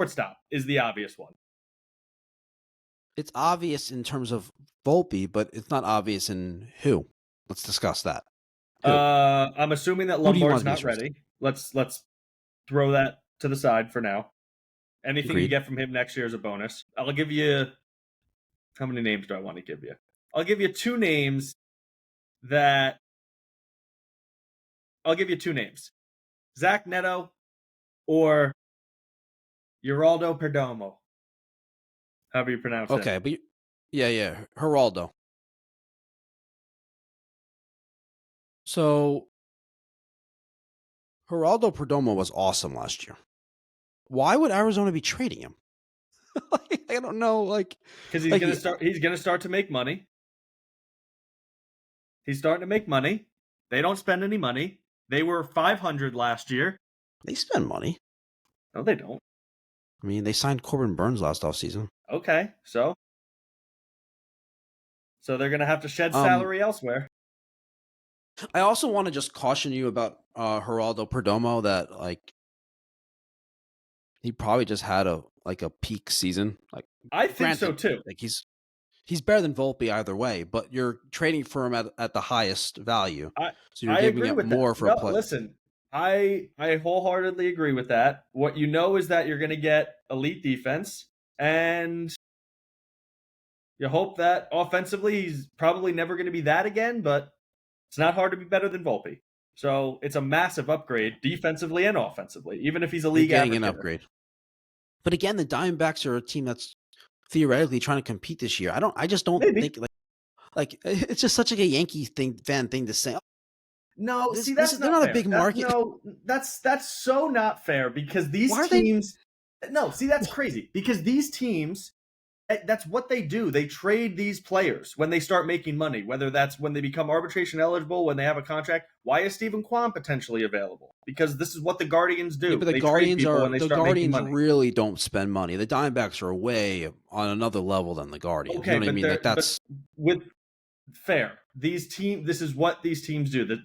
shortstop is the obvious one. It's obvious in terms of Volpe, but it's not obvious in who. Let's discuss that. I'm assuming that Lombard's not ready. Let's throw that to the side for now. Anything you get from him next year is a bonus. I'll give you... How many names do I want to give you? I'll give you two names that... I'll give you two names. Zach Neto or Geraldo Perdomo. However you pronounce it. Okay, but yeah, Geraldo. So, Geraldo Perdomo was awesome last year. Why would Arizona be trading him? I don't know, because he's gonna start. He's gonna start to make money. He's starting to make money. They don't spend any money. They were .500 last year. They spend money. No, they don't. I mean, they signed Corbin Burns last offseason. Okay, so they're gonna have to shed salary elsewhere. I also want to just caution you about Geraldo Perdomo that he probably just had a peak season. I think so too. He's better than Volpe either way, but you're trading for him at the highest value. So you're giving up more for a player. Listen, I wholeheartedly agree with that. What you know is that you're going to get elite defense, and you hope that offensively he's probably never going to be that again, but it's not hard to be better than Volpe. So it's a massive upgrade defensively and offensively, even if he's a league average. Getting an upgrade. But again, the Diamondbacks are a team that's theoretically trying to compete this year. I just don't think it's just such a Yankee fan thing to say. No, they're not a big market. No, that's so not fair because these teams. No, that's crazy because these teams. That's what they do. They trade these players when they start making money, whether that's when they become arbitration eligible, when they have a contract. Why is Stephen Kwan potentially available? Because this is what the Guardians do. Yeah, but the Guardians really don't spend money. The Diamondbacks are way on another level than the Guardians. Okay, you know what I mean? That's with fair. This is what these teams do. The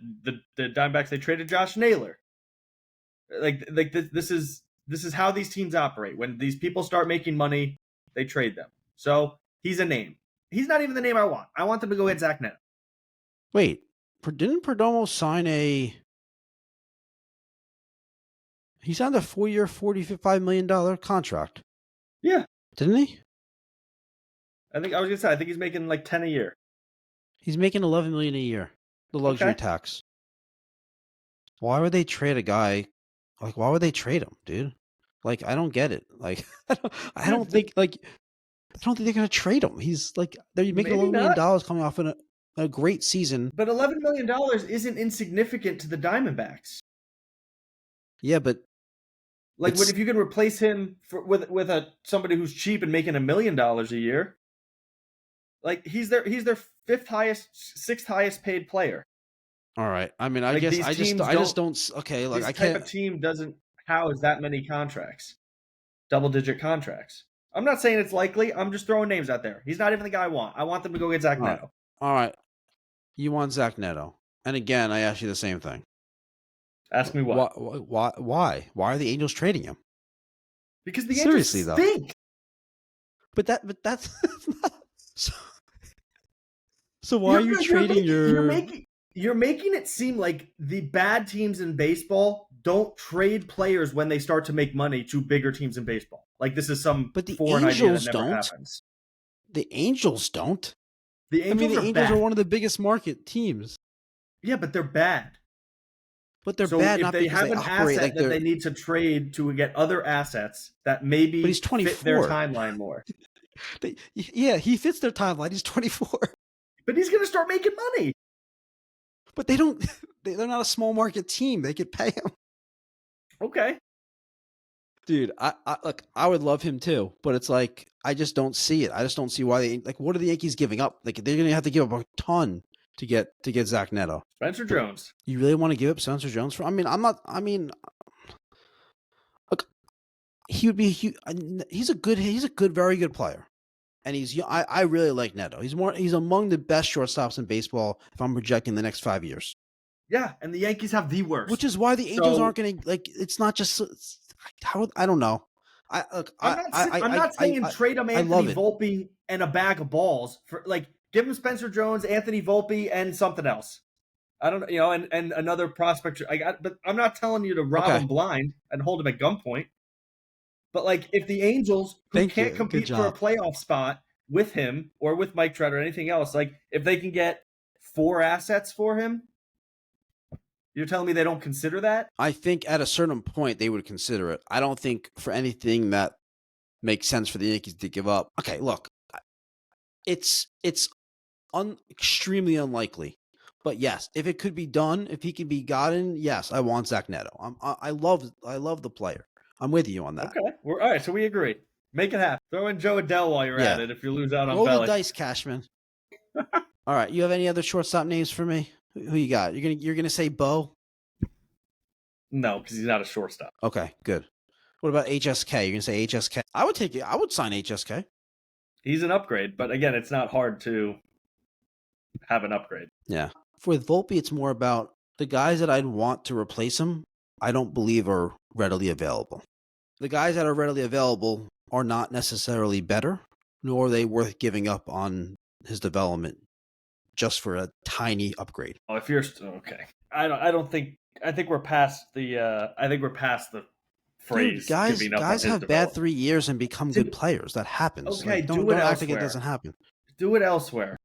Diamondbacks, they traded Josh Naylor. This is how these teams operate. When these people start making money, they trade them. So he's a name. He's not even the name I want. I want them to go get Zach Neto. Wait, didn't Perdomo sign He signed a 4-year, $45 million contract. Yeah. Didn't he? I think he's making like 10 a year. He's making $11 million a year. The luxury tax. Why would they trade a guy? Why would they trade him, dude? I don't get it. I don't think they're gonna trade him. He's they're making $11 million coming off in a great season. But $11 million isn't insignificant to the Diamondbacks. Yeah, but what if you could replace him with somebody who's cheap and making $1 million a year? He's their fifth highest, sixth highest paid player. All right. I mean, I guess I just don't. Okay, I can't. This type of team doesn't house that many contracts, double-digit contracts. I'm not saying it's likely. I'm just throwing names out there. He's not even the guy I want. I want them to go get Zach Neto. All right. You want Zach Neto. And again, I ask you the same thing. Ask me why. Why? Why are the Angels trading him? Because the Angels stink. But that's so why are you trading You're making it seem like the bad teams in baseball don't trade players when they start to make money to bigger teams in baseball. This is some foreign idea that never happens. The Angels don't. The Angels are one of the biggest market teams. Yeah, but they're bad. But they're bad not because they operate if they have an asset that they need to trade to get other assets that maybe fit their timeline more. Yeah, he fits their timeline. He's 24. But he's going to start making money. But they don't. They're not a small market team. They could pay him. Okay, dude. I would love him too, but it's I just don't see it. I just don't see why they what are the Yankees giving up? They're gonna have to give up a ton to get Zach Neto. Spencer Jones. You really want to give up Spencer Jones for? Look, he would be. He's a good, very good player. And I really like Neto. He's among the best shortstops in baseball if I'm projecting the next 5 years. Yeah, and the Yankees have the worst. Which is why the Angels aren't going to it's not just how I don't know. I'm not saying trade him Anthony Volpe and a bag of balls for give him Spencer Jones, Anthony Volpe, and something else. I don't and another prospect. But I'm not telling you to rob him blind and hold him at gunpoint. But if the Angels, who can't compete for a playoff spot with him or with Mike Trout or anything else, if they can get 4 assets for him, you're telling me they don't consider that? I think at a certain point they would consider it. I don't think for anything that makes sense for the Yankees to give up. Okay, look, it's extremely unlikely. But yes, if it could be done, if he can be gotten, yes, I want Zach Neto. I love the player. I'm with you on that. Okay, all right, so we agree. Make it happen. Throw in Joe Adele while you're at it. If you lose out on roll Belly. the dice, Cashman. All right, you have any other shortstop names for me? Who you got? You're gonna say Bo? No, because he's not a shortstop. Okay, good. What about HSK? You're gonna say HSK? I would take it. I would sign HSK. He's an upgrade, but again, it's not hard to have an upgrade. Yeah. With Volpe, it's more about the guys that I'd want to replace him, I don't believe are readily available. The guys that are readily available are not necessarily better, nor are they worth giving up on his development just for a tiny upgrade. Oh, if you're okay, I think we're past the. I think we're past the phrase. Dude, guys have bad 3 years and become good players. That happens. Okay, don't act like it doesn't happen. Do it elsewhere.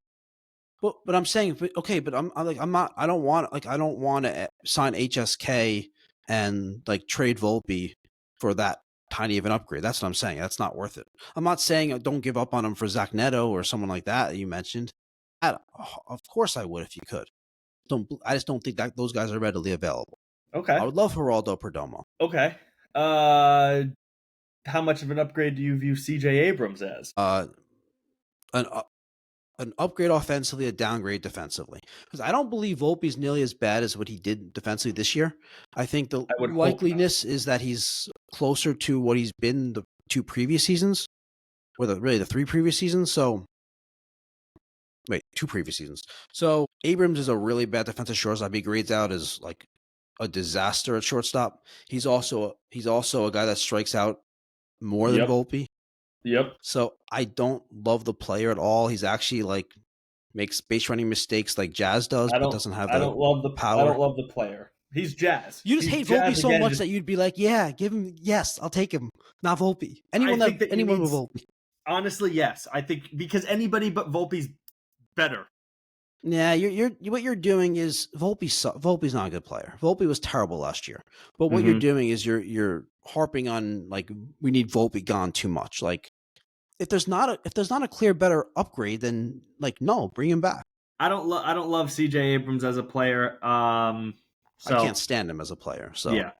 But I'm saying, but I'm not. I don't want to sign HSK and trade Volpe for that tiny of an upgrade. That's what I'm saying. That's not worth it. I'm not saying don't give up on him for Zach Neto or someone like that you mentioned. Of course I would if you could. I just don't think that those guys are readily available. Okay. I would love Geraldo Perdomo. Okay. How much of an upgrade do you view CJ Abrams as? An upgrade offensively, a downgrade defensively. Because I don't believe Volpe's nearly as bad as what he did defensively this year. I think the likeliness is that he's closer to what he's been the 2 previous seasons, or the 3 previous seasons. 2 previous seasons. So Abrams is a really bad defensive shortstop. He grades out as a disaster at shortstop. He's also a guy that strikes out more than Volpe. Yep. So I don't love the player at all. He's actually makes base running mistakes like Jazz does, but doesn't have the power. I don't love the player. He's Jazz. You just hate Volpe so much that you'd be like, yeah, give him. Yes, I'll take him. Not Volpe. Anyone with Volpe. Honestly, yes. I think because anybody but Volpe's better. Yeah, what you're doing is Volpe's not a good player. Volpe was terrible last year. But what you're doing is you're harping on we need Volpe gone too much. If there's not a clear better upgrade, then no, bring him back. I don't love CJ Abrams as a player. I can't stand him as a player. So yeah,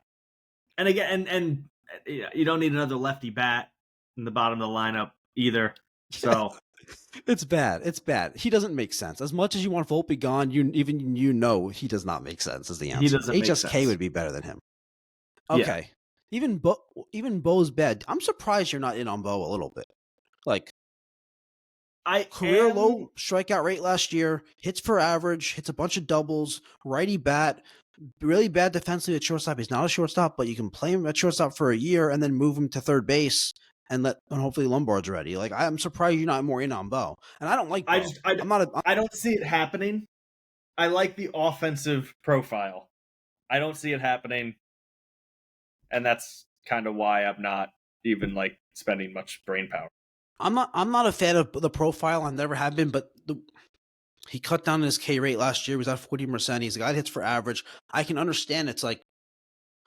and again, and you don't need another lefty bat in the bottom of the lineup either. So. It's bad. It's bad. He doesn't make sense. As much as you want Volpe gone, he does not make sense as the answer. He doesn't HSK would be better than him. Okay. Yeah. Even Bo's bad. I'm surprised you're not in on Bo a little bit. Career low strikeout rate last year, hits per average, hits a bunch of doubles, righty bat, really bad defensively at shortstop. He's not a shortstop, but you can play him at shortstop for a year and then move him to third base. And hopefully Lombard's ready. I'm surprised you're not more in on Bo. And I don't like Bo. I don't see it happening. I like the offensive profile. I don't see it happening. And that's kind of why I'm not even spending much brain power. I'm not a fan of the profile. I never have been, but he cut down his K rate last year. He was at 40%. He's a guy that hits for average. I can understand it's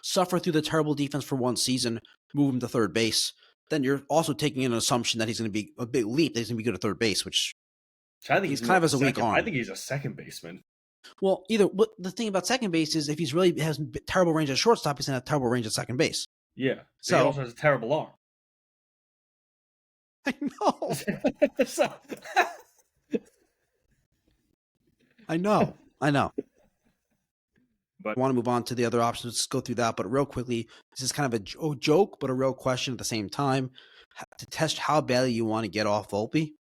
suffer through the terrible defense for one season, move him to third base. Then you're also taking an assumption that he's going to be a big leap. That he's going to be good at third base, which I think he's kind of as a weak arm. I think he's a second baseman. Well, the thing about second base is if he's really has terrible range at shortstop, he's going to have terrible range at second base. Yeah. So he also has a terrible arm. I know. I know. But I want to move on to the other options. Let's go through that. But real quickly, this is kind of a joke, but a real question at the same time. To test how badly you want to get off Volpe,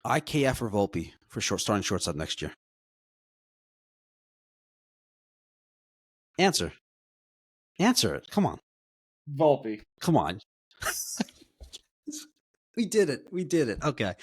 IKF or Volpe for starting shortstop next year? Answer it. Come on. Volpe. Come on. We did it. We did it. Okay.